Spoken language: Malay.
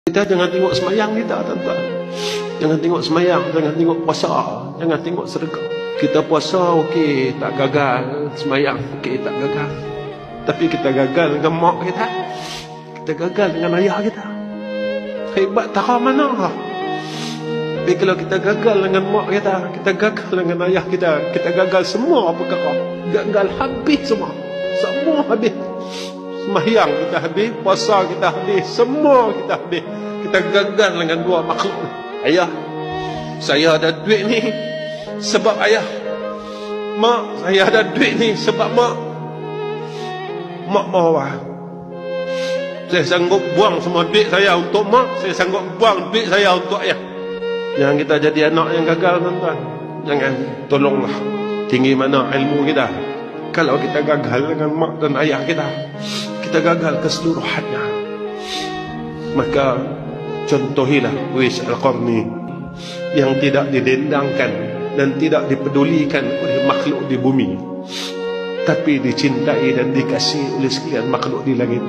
Kita jangan tengok semayang kita, tuan-tuan. Jangan tengok semayang, jangan tengok puasa, jangan tengok sedekah. Kita puasa okey, tak gagal. Semayang okey, tak gagal. Tapi kita gagal dengan mak kita. Kita gagal dengan ayah kita. Hebat tara mana lah. Tapi kalau kita gagal dengan mak kita, kita gagal dengan ayah kita, kita gagal semua perkara. Gagal habis semua. Semua habis. Semayang kita habis, puasa kita habis, semua kita habis. Kita gagal dengan dua makhluk. Ayah, saya ada duit ni sebab ayah. Mak, saya ada duit ni sebab mak. Mak bawah. Saya sanggup buang semua duit saya untuk mak, saya sanggup buang duit saya untuk ayah. Jangan kita jadi anak yang gagal, tuan-tuan. Jangan, tolonglah. Tinggi mana ilmu kita, kalau kita gagal dengan mak dan ayah kita, kita gagal keseluruhannya. Maka contohilah Uwais Al-Qarni yang tidak didendangkan dan tidak dipedulikan oleh makhluk di bumi, tapi dicintai dan dikasihi oleh sekian makhluk di langit.